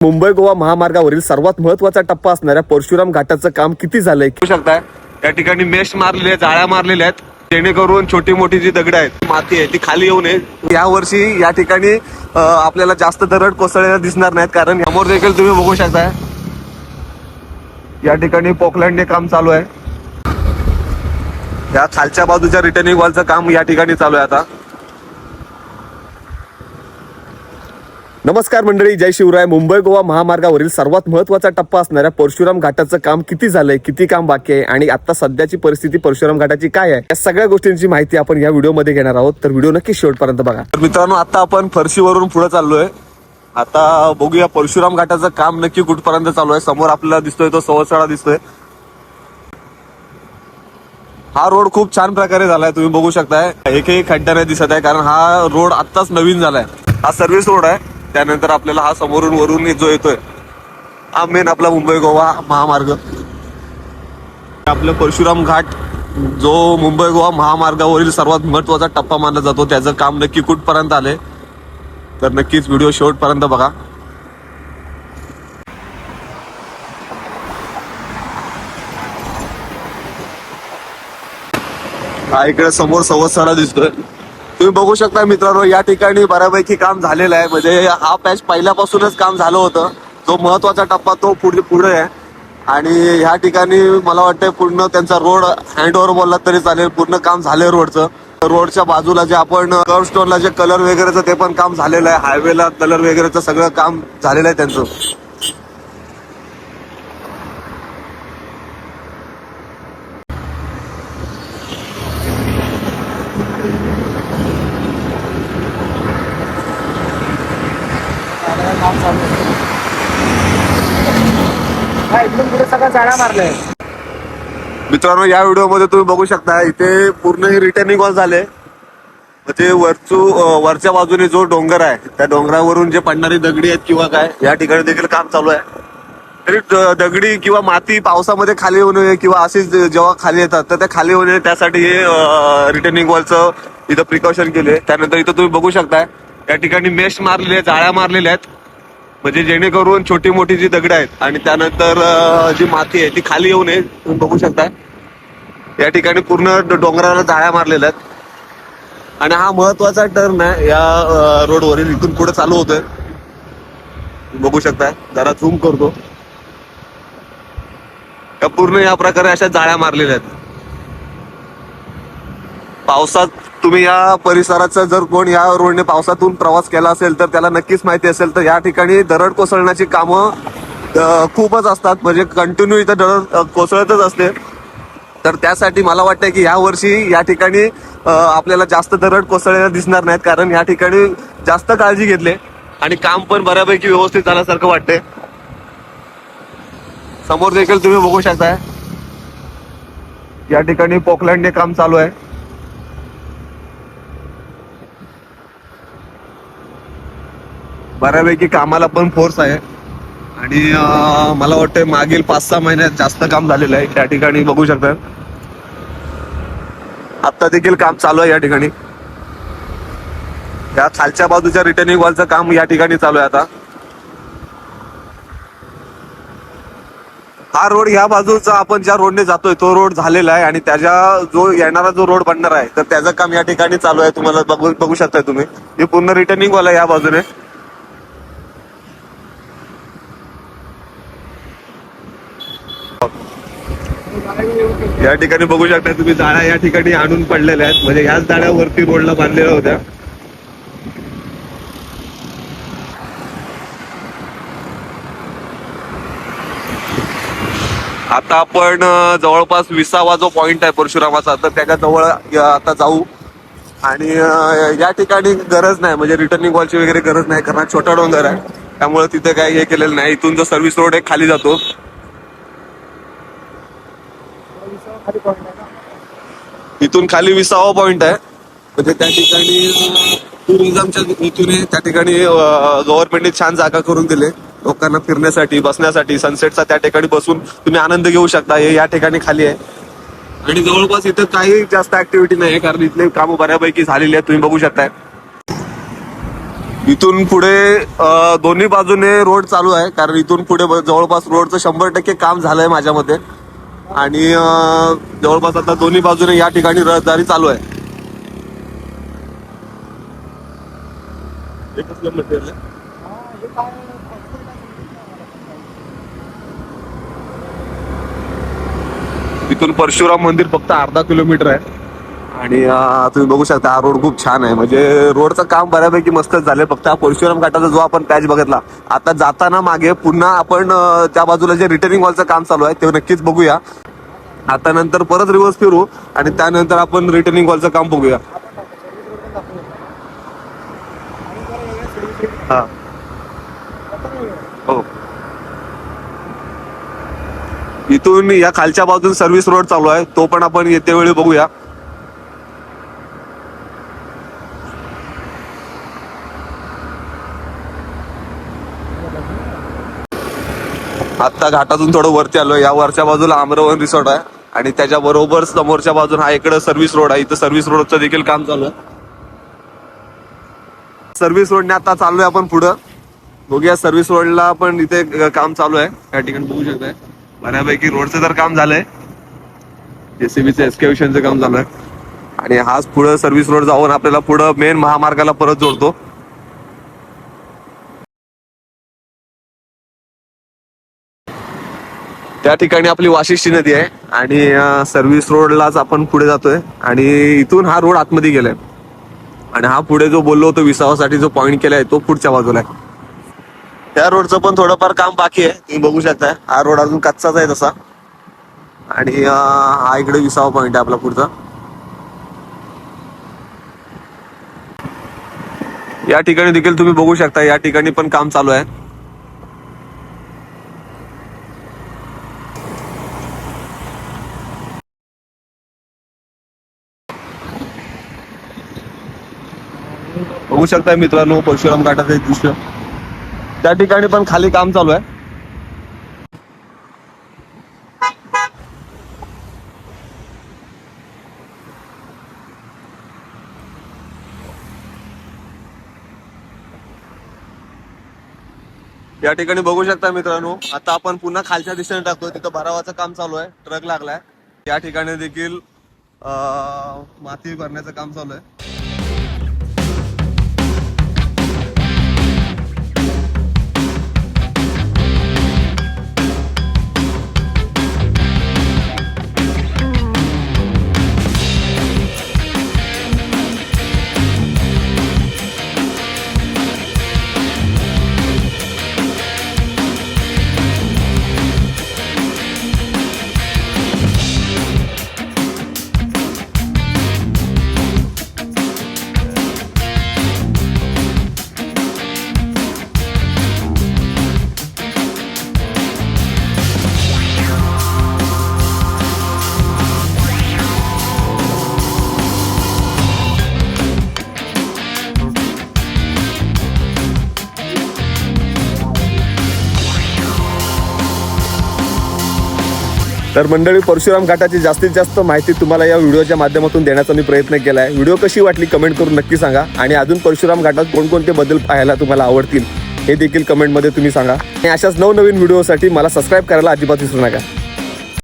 मुंबई गोवा महामार्गावरील सर्वात महत्वाचा टप्पा असणाऱ्या परशुराम घाटाचं काम किती झालंय बघू शकताय. या ठिकाणी मेश मारलेले जाळ्या मारलेल्या आहेत, जेणेकरून छोटी मोठी जी दगड आहेत, माती आहे, ती खाली येऊ नये. या वर्षी या ठिकाणी आपल्याला जास्त दरड कोसळलेला दिसणार नाहीत, कारण समोर देखील तुम्ही बघू शकताय या ठिकाणी पोकलँडने काम चालू आहे. या खालच्या बाजूच्या रिटर्निंग वॉलचं काम या ठिकाणी चालू आहे आता. नमस्कार मंडळी, जय शिवराय. मुंबई गोवा महामार्गावरील सर्वात महत्वाचा टप्पा असणाऱ्या परशुराम घाटाचं काम किती झालंय, किती काम बाकी आहे आणि आता सध्याची परिस्थिती परशुराम घाटाची काय आहे, या सगळ्या गोष्टींची माहिती आपण या व्हिडिओमध्ये घेणार आहोत. तर व्हिडिओ नक्की शेवटपर्यंत बघा. तर मित्रांनो, आता आपण फरशीवरून पुढे चाललोय. आता बघूया परशुराम घाटाचं काम नक्की कुठपर्यंत चालू आहे. समोर आपल्याला दिसतोय तो सवसाळा दिसतोय. हा रोड खूप छान प्रकारे झालाय, तुम्ही बघू शकताय. एकही खड्डा नाही दिसत आहे, कारण हा रोड आत्ताच नवीन झालाय. हा सर्व्हिस रोड आहे. त्यानंतर आपल्याला हा समोरून वरून जो येतोय हा मेन आपला मुंबई गोवा महामार्ग. आपलं परशुराम घाट जो मुंबई गोवा महामार्गावरील सर्वात महत्वाचा टप्पा मानला जातो, त्याचं काम नक्की कुठपर्यंत आले, तर नक्कीच व्हिडिओ शेवटपर्यंत बघा. हा इकडे समोर सवसाळा दिसतोय, तुम्ही बघू शकता मित्रांनो. या ठिकाणी बऱ्यापैकी काम झालेलं आहे, म्हणजे हा पॅच पहिल्यापासूनच काम झालं होतं. जो महत्वाचा टप्पा तो पुढे आहे. आणि ह्या ठिकाणी मला वाटतं पूर्ण त्यांचा रोड हँड ओव्हर बोलला तरी चालेल, पूर्ण काम झालंय रोडचं. रोडच्या बाजूला जे आपण कर्व स्टोनला जे कलर वगैरेचं ते पण काम झालेलं आहे. हायवेला कलर वगैरेचं सगळं काम झालेलं आहे त्यांचं. मित्रांनो, या व्हिडिओमध्ये तुम्ही बघू शकता इथे पूर्ण हे रिटर्निंग वॉल झाले. म्हणजे वरच्या बाजूने जो डोंगर आहे, त्या डोंगरावरून जे पडणारी दगडी आहेत किंवा काय, या ठिकाणी देखील काम चालू आहे. तरी दगडी किंवा माती पावसामध्ये खाली येऊ नये किंवा अशीच जेव्हा खाली येतात तर त्या खाली येऊ नये, त्यासाठी हे रिटर्निंग वॉलचं इथं प्रिकॉशन केले. त्यानंतर इथं तुम्ही बघू शकताय या ठिकाणी मेश मारलेले, जाळ्या मारलेल्या आहेत, म्हणजे जेणेकरून छोटी मोठी जी दगड आहेत आणि त्यानंतर जी माती आहे ती खाली येऊ नये. तुम्ही बघू शकताय या ठिकाणी पूर्ण डोंगराला जाळ्या मारलेल्या आहेत. आणि हा महत्वाचा टर्न आहे या रोडवरील, इथून पुढे चालू होतोय. बघू शकताय, जरा झूम करतो. या पूर्ण या प्रकारे अशा जाळ्या मारलेल्या आहेत. पावसात तुम्ही या परिसराचा जर कोण या रोडने पावसातून प्रवास केला असेल तर त्याला नक्कीच माहिती असेल, तर या ठिकाणी दरड कोसळण्याची कामं खूपच असतात, म्हणजे कंटिन्यू इथं दरड कोसळतच असते. तर त्यासाठी मला वाटतं की या वर्षी या ठिकाणी आपल्याला जास्त दरड कोसळलेला दिसणार नाहीत, कारण या ठिकाणी जास्त काळजी घेतली आणि काम पण बऱ्यापैकी व्यवस्थित झाल्यासारखं वाटतंय. समोर देखील तुम्ही बघू शकताय या ठिकाणी पोकलँडने काम चालू आहे. बऱ्यापैकी कामाला पण फोर्स आहे आणि मला वाटतं मागील 5-6 महिन्यात जास्त काम झालेलं आहे. त्या ठिकाणी बघू शकता आता देखील काम चालू आहे. या ठिकाणी या खालच्या बाजूच्या रिटर्निंग वॉलचं काम या ठिकाणी चालू आहे आता. हा रोड या बाजूचा आपण ज्या रोडने जातोय तो रोड झालेला आहे आणि त्याच्या जो येणारा जो रोड बनणार आहे तर त्याचं काम या ठिकाणी चालू आहे. तुम्हाला बघू शकताय तुम्ही, हे पूर्ण रिटर्निंग वॉल आहे या बाजूने. या ठिकाणी बघू शकता तुम्ही, जाळ्या या ठिकाणी आणून पडलेल्या आहेत, म्हणजे ह्याच जाळ्या वरती रोडला बांधलेल्या होत्या. आता आपण जवळपास 20वा जो पॉइंट आहे परशुरामाचा, तर त्याच्या जवळ आता जाऊ. आणि या ठिकाणी गरज नाही, म्हणजे रिटर्निंग वॉलची वगैरे गरज नाही, कारण छोटा डोंगर आहे, त्यामुळे तिथे काही हे केलेलं नाही. इथून जो सर्व्हिस रोड आहे खाली जातो, इथून खाली 20वा पॉइंट आहे. म्हणजे त्या ठिकाणी टुरिझमच्या इथून त्या ठिकाणी गव्हर्नमेंटने छान जागा करून दिले लोकांना फिरण्यासाठी, बसण्यासाठी. सनसेटचा त्या ठिकाणी बसून तुम्ही आनंद घेऊ शकता. हे या ठिकाणी खाली आहे आणि जवळपास इथं काही जास्त ऍक्टिव्हिटी नाही, कारण इथले कामं बऱ्यापैकी झालेली आहेत, तुम्ही बघू शकताय. इथून पुढे दोन्ही बाजूने रोड चालू आहे, कारण इथून पुढे जवळपास रोडचं 100% काम झालंय माझ्या मते. आणि जवळपास आता दोन्ही बाजूने या ठिकाणी रहदारी चालू आहे. हे कसलं मटेरियल आहे? इथून परशुराम मंदिर फक्त अर्धा किलोमीटर आहे. आणि तुम्ही बघू शकता हा रोड खूप छान आहे, म्हणजे रोडचं काम बऱ्यापैकी मस्तच झालंय. फक्त हा परशुराम घाटाचा जो आपण पॅच बघितला, आता जाताना मागे पुन्हा आपण त्या बाजूला जे रिटर्निंग वॉलचं काम चालू आहे ते नक्कीच बघूया. आता नंतर परत रिव्हर्स फिरू आणि त्यानंतर आपण रिटर्निंग वॉलचं काम बघूया. हा हो, इथून या खालच्या बाजून सर्व्हिस रोड चालू आहे, तो पण आपण येते वेळी बघूया. आता घाटातून थोडं वरती आलो. या वरच्या बाजूला आम्रवन रिसॉर्ट आहे आणि त्याच्या बरोबर समोरच्या बाजून हा इकडे सर्व्हिस रोड आहे. इथं सर्व्हिस रोडचं देखील काम चालू आहे. सर्व्हिस रोडने आता चाललोय आपण पुढं. बघूया सर्व्हिस रोडला पण इथे काम चालू आहे. या ठिकाणी बघू शकताय बऱ्यापैकी रोडचं तर काम झालंय, जेसीबीचं एक्सकॅव्हेशनचं काम चालू आहे. आणि हाच पुढं सर्व्हिस रोड जाऊन आपल्याला पुढं मेन महामार्गाला परत जोडतो. त्या ठिकाणी आपली वाशिष्ठी नदी आहे आणि सर्व्हिस रोडलाच आपण पुढे जातोय. आणि इथून हा रोड आतमध्ये गेलाय आणि हा पुढे जो बोललो होतो विसावासाठी जो पॉइंट केलाय तो पुढच्या बाजूला आहे. त्या रोडचं पण थोडंफार काम बाकी आहे, तुम्ही बघू शकताय. हा रोड अजून कच्चाच आहे तसा. आणि हा इकडे विसावा पॉइंट आहे आपला पुढचा. या ठिकाणी देखील तुम्ही बघू शकता, या ठिकाणी पण काम चालू आहे. बघू शकताय मित्रांनो परशुराम घाटाचे दृश्य. त्या ठिकाणी पण खाली काम चालू आहे. या ठिकाणी बघू शकता मित्रांनो, आता आपण पुन्हा खालच्या दिशेने टाकतोय. तिथं भरावाचं काम चालू आहे, ट्रक लागलाय. या ठिकाणी देखील माती भरण्याचं काम चालू आहे. तर मंडळी, परशुराम घाटाची जास्तीत जास्त माहिती तुम्हाला या व्हिडिओच्या माध्यमातून देण्याचा मी प्रयत्न केला आहे. व्हिडिओ कशी वाटली कमेंट करून नक्की सांगा. आणि अजून परशुराम घाटात कोणकोणते बदल पाहायला तुम्हाला आवडतील हे देखील कमेंटमध्ये तुम्ही सांगा. आणि अशाच नवनवीन व्हिडिओसाठी मला सबस्क्राईब करायला अजिबात विसरू नका.